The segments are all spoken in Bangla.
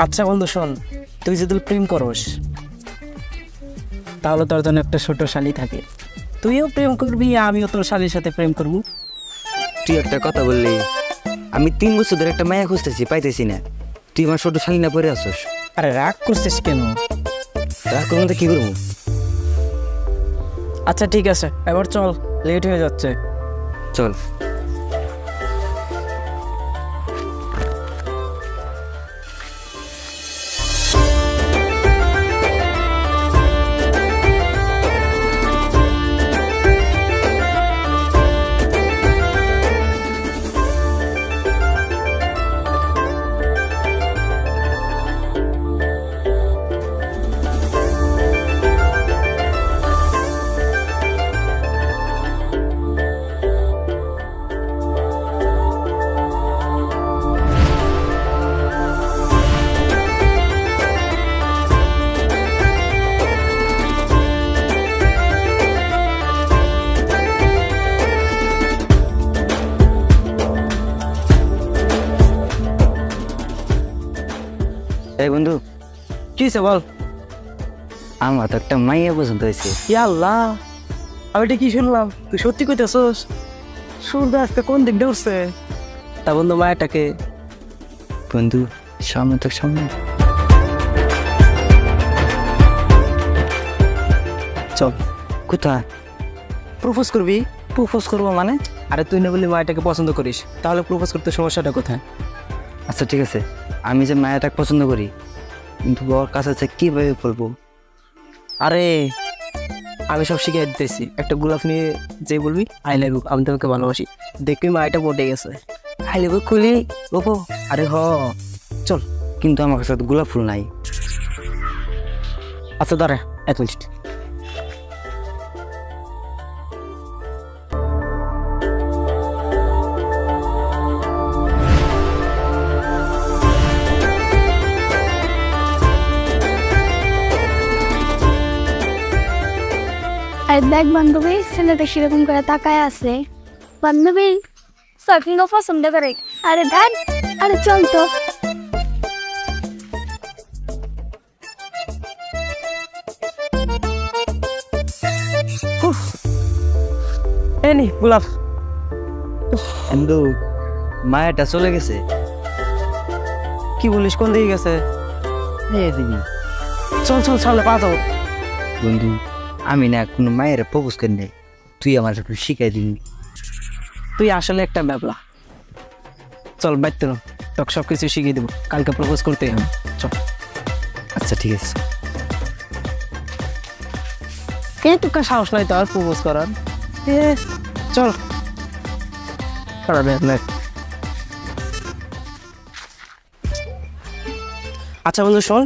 আচ্ছা বন্ধু শোন, তুই যদি প্রেম করস তাহলে তোর জন্য একটা ছোট শালি থাকে। তুইও প্রেম করবি, আমিও তোর শালির সাথে প্রেম করবো। তুই একটা কথা বললি, আমি 3 বছর ধরে একটা মায়া খুঁজতেছি, পাইতেছি না। তুই আমার ছোট শালী না পরে আসস। আরে রাগ করছিস কেন? রাগ করবো না তো কি করবো? আচ্ছা ঠিক আছে, এবার চল, লেট হয়ে যাচ্ছে। চল। এই বন্ধু, কি হয়েছে বল। আমার তো একটা মাইয়া পছন্দ হয়েছে। আল্লাহ, আমি এটা কি শুনলাম? তুই সত্যি কইতেছস? সূর্য আজকে কোন দিক দিয়ে উঠছে? তা বন্ধু মায়াটাকে? বন্ধু সামনে তো সামনে। চল। কোথায়? প্রপোজ করবি? প্রপোজ করবো মানে? আরে তুই না বললি মায়াটাকে পছন্দ করিস, তাহলে প্রপোজ করতে সমস্যাটা কোথায়? আচ্ছা ঠিক আছে, আমি যে মায়াটাকে পছন্দ করি, কিন্তু ওর কাছে আছে কীভাবে বলবো? আরে আমি সব শিখিয়ে দিতেছি। একটা গোলাপ নিয়ে যে বলবি আই লাভ ইউ, আমি তোমাকে ভালোবাসি, দেখবি মায়াটা পড়ে গেছে। আই লেবু খুলি বাবু। আরে চল। কিন্তু আমার কাছে তো গোলাপ ফুল নাই। আচ্ছা দাঁড়া 1 মিনিট। আর দেখ বান্ধবী, ছেলেটা সেরকম করে তাকায় আছে। বান্ধবী সার্ফিংও পছন্দ করে। আরে দেখ, আরে চল তো। এই নি গোলাপ। কিন্তু মায়াটা চলে গেছে। কি বলিস, কোন দিকে গেছে? এই দিদি চল চল, সামনে পা যাবো। বন্ধু, আমি না কোনো মায়ের প্রপোজ করি নাই, তুই আমার একটু শিখাই দিবি। তুই আসলে একটা ব্যাবলা। চল বাইতে না, তোকে সব কিছু শিখিয়ে দেবো, কালকে প্রপোজ করতেই হবে। চল। আচ্ছা ঠিক আছে। এইটুকু সাহস নাই তো আর প্রপোজ করার? চল। আচ্ছা বন্ধু শোন,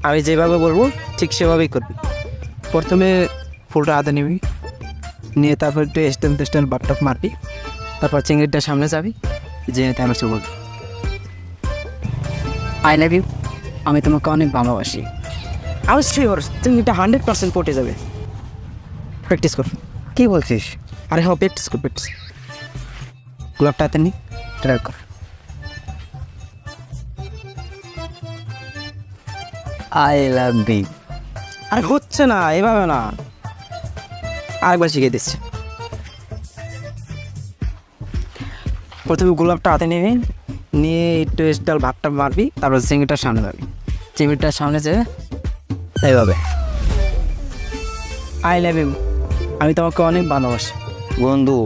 আমি যেভাবে বলবো ঠিক সেভাবেই করবি। প্রথমে ফুলটা হাতে নিবি, নিয়ে তারপর একটু স্টেন বাটটপ মারবি, তারপর চিংড়িটার সামনে যাবি, জেনে তাই আমার বলবি আই লাভ ইউ, আমি তোমাকে অনেক ভালোবাসি। আমি শিওর চিংড়িটা 100% পটে যাবে। প্র্যাকটিস কর। কি বলছিস? আরে প্র্যাকটিস কর, প্র্যাকটিস। গোলাপটা হাতে নি, ট্রাই কর। I love you. আরে হচ্ছে না, এভাবে না, আরেকবার শিখিয়ে দিচ্ছি। প্রথমে গোলাপটা হাতে নিবি, নিয়ে একটু স্টাইল ভাবটা মারবি, তারপর চিংড়িটার সামনে যাবি, চিংড়িটার সামনে যেয়ে এইভাবে আই লাভ ইউ, আমি তোমাকে অনেক ভালোবাসি। বন্ধু,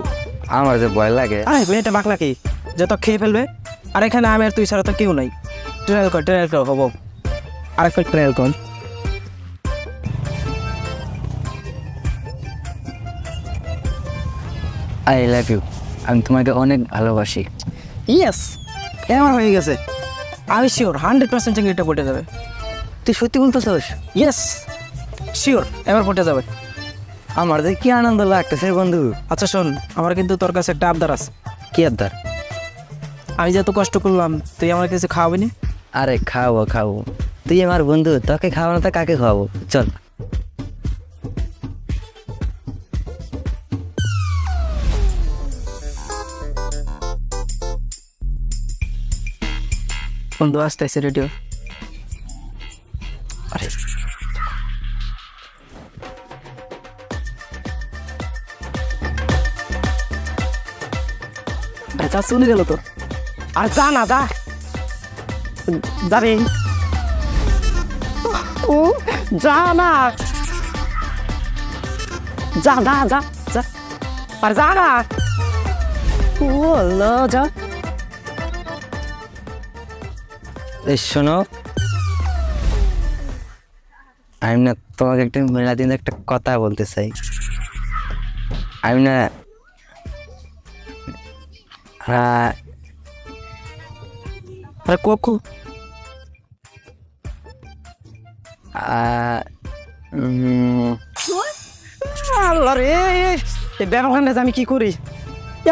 আমার যে ভয় লাগে। আরে মেয়েটা বাকলা কি যে তো খেয়ে ফেলবে? আর এখানে আমি আর তুই ছাড়া তো কেউ নাই। ট্রায়াল কর হবো, আরেকবার ট্রায়াল কর। আই লাভ ইউ, আমি তোমাকে অনেক ভালোবাসি। ইয়েস, আমার হয়ে গেছে। আমি শিওর 100% চিংড়িটা পটে যাবে। তুই সত্যি বলতেছস? ইয়েস শিওর, এবার পটে যাবে। আমার যে কি আনন্দ লাগতেছে বন্ধু। আচ্ছা শোন, আমার কিন্তু তোর কাছে একটা আবদার আছে। কি আবদার? আমি যে এত কষ্ট করলাম, তুই আমার কাছে খাওয়াবি না? আরে খাওয়াবো খাওয়াবো, তুই আমার বন্ধু, তোকে খাওয়ানো তো কাকে খাওয়াবো? চল। বন্ধু আসতেছে রেডিও। তা চলে গেল তো। আর যা না যা, যাবে ও, যা না, যা যা যা যা, আর যা না, ও আল্লাহ, যা। এই শোনো, আমি না তোমাকে একটা মেলা দিন একটা কথা বলতে চাই। আমি না আরে কোকু, আল্লাহ রে, এই ব্যবহারটা আমি কি করি,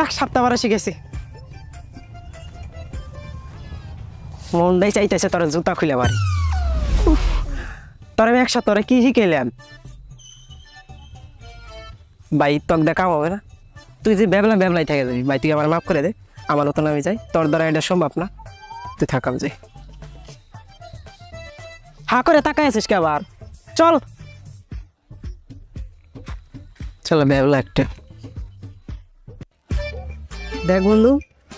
1 সপ্তাহ পরে শিখেছি। মনটাই চাইতেছে তোর জুতা খুলে বাড়ি। তোর আমি 1 সপ্তাহ কি শিখেলাম ভাই, তক দেখা হবে না। তুই যে ব্যাবলাই থাকে যাবি ভাই, তুই আমার মাফ করে দে, আমার মতন আমি যাই, তোর দ্বারা এটা সম্ভব না, তুই থাকাম যাই। হা করে তাকাই আছিস কে আবার, চল চলো ব্যাবলা একটা। দেখ বন্ধু,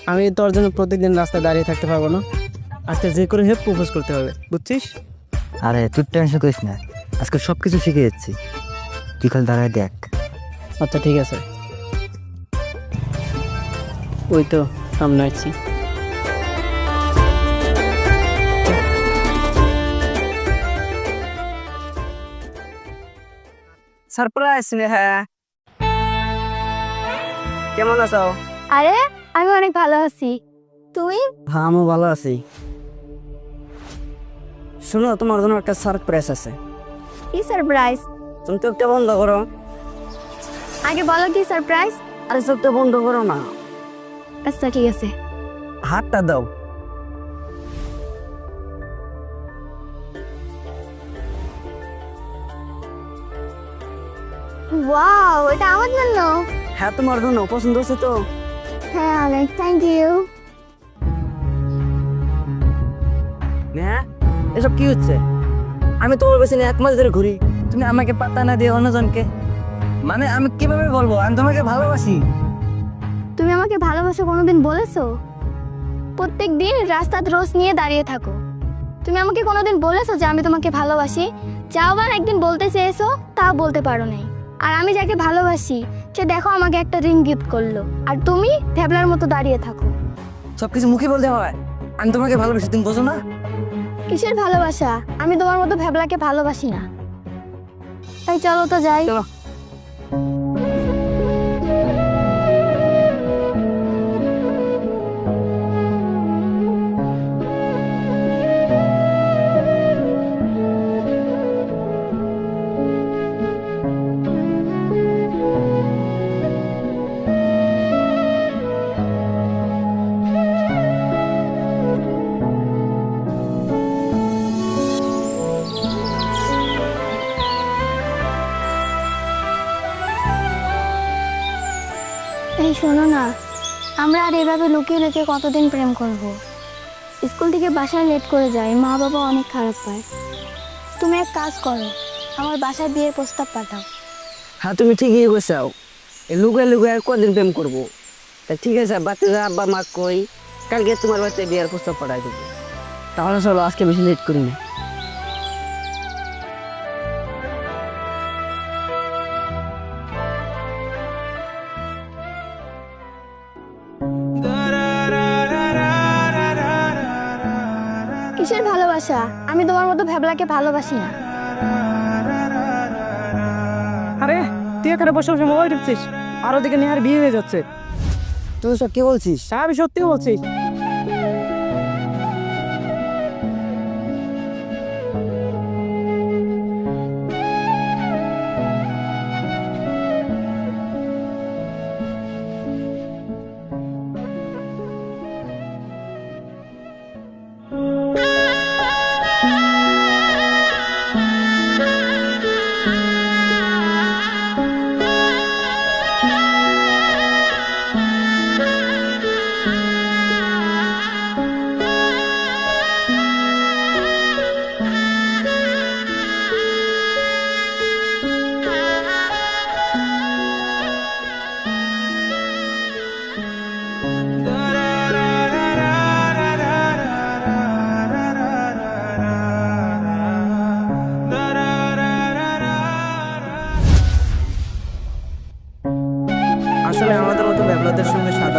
আমি তোর জন্য প্রত্যেকদিন রাস্তায় দাঁড়িয়ে থাকতে পারবো না, আজকে যে করে হেল্প প্রপোজ করতে হবে, বুঝছিস? আরে তুই টেনশন করিস না, আজকে সব কিছু শিখে যাচ্ছি, তুই খালি দাঁড়ায় দেখ। আচ্ছা ঠিক আছে, ওই তো সামনে আছি। সারপ্রাইজ হ্যাঁ, কেমন আছো? আরে আমি অনেক ভালো আছি, তুই? হ্যাঁ আমি ভালো আছি। শোনো, তোমার জন্য একটা সারপ্রাইজ আছে। কি সারপ্রাইজ? তুমি চোখটা বন্ধ করো। আগে বলো কি সারপ্রাইজ? আরে চোখটা বন্ধ করো না, আচ্ছা ঠিক আছে। হাতটা দাও। ওয়াও, এটা আমার জন্য? হ্যাঁ তোমার জন্য, পছন্দ হচ্ছে তো? হ্যাঁ অনেক, থ্যাংক ইউ। হ্যাঁ, এসব কি হচ্ছে? আমি তোমার পেছনে 1 মাস ধরে ঘুরি, তুমি আমাকে পাত্তা না দিয়ে অন্যজনকে, মানে আমি কিভাবে বলবো আমি তোমাকে ভালোবাসি? তুমি আমাকে ভালোবাসো কোনোদিন বলেছো? প্রত্যেক দিন রাস্তাতে রোজ নিয়ে দাঁড়িয়ে থাকো, তুমি আমাকে কোনোদিন বলেছো যে আমি তোমাকে ভালোবাসি? যাও আবার একদিন বলতে চেয়েছো, তা বলতে পারো নাই। আর আমি যাকে ভালোবাসি সে দেখো আমাকে একটা রিং গিফট করলো, আর তুমি ভ্যাবলার মতো দাঁড়িয়ে থাকো। সবকিছু মুখে বলতে হয়, আমি তোমাকে ভালোবাসি, তুমি বোঝো না? কিসের ভালোবাসা? আমি তোমার মতো ভ্যাবলাকে ভালোবাসি না। তাই চলো তো যাই। চলো। এই শোনো না, আমরা আর এভাবে লুকিয়ে লুকিয়ে কতদিন প্রেম করব? স্কুল থেকে বাসায় লেট করে যাই, মা বাবা অনেক খারাপ পায়। তুমি এক কাজ করো, আমার বাসায় বিয়ের প্রস্তাব পাঠাও। হ্যাঁ তুমি ঠিকই বলছাও, এই লুকায় লুকায় আর কদিন প্রেম করবো? তা ঠিক আছে, বাচ্চা আব্বা মা কই, কালকে তোমার বাচ্চায় বিয়ের প্রস্তাব পাঠাই দেবো। তাহলে চলো, আজকে বেশি লেট করি না। কিসের ভালোবাসা? আমি তোমার মতো ভ্যাবলাকে ভালোবাসি না। আরে তুই এখানে বসে বসে মোবাইল টিপছিস, আর ওদিকে নেহার বিয়ে হয়ে যাচ্ছে। তুই সব কি বলছিস? হ্যাঁ আমি সত্যি বলছি।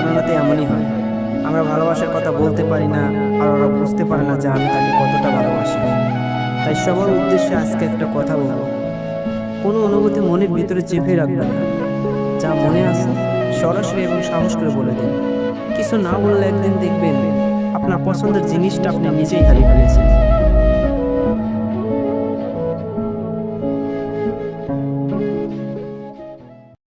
প্রতারণাতে এমনই হয়। আমরা ভালোবাসার কথা বলতে পারি না, আর ওরা বুঝতে পারে না যে আমি তাকে কতটা ভালোবাসি। তাই সবার উদ্দেশ্যে আজকে একটা কথা বলবো, কোনো অনুভূতি মনের ভিতরে চেপে রাখবেন না। যা মনে আছে সরাসরি এবং সাহস করে বলে দিন। কিছু না বললে একদিন দেখবেন আপনার পছন্দের জিনিসটা আপনি নিজেই হারিয়ে ফেলেছেন।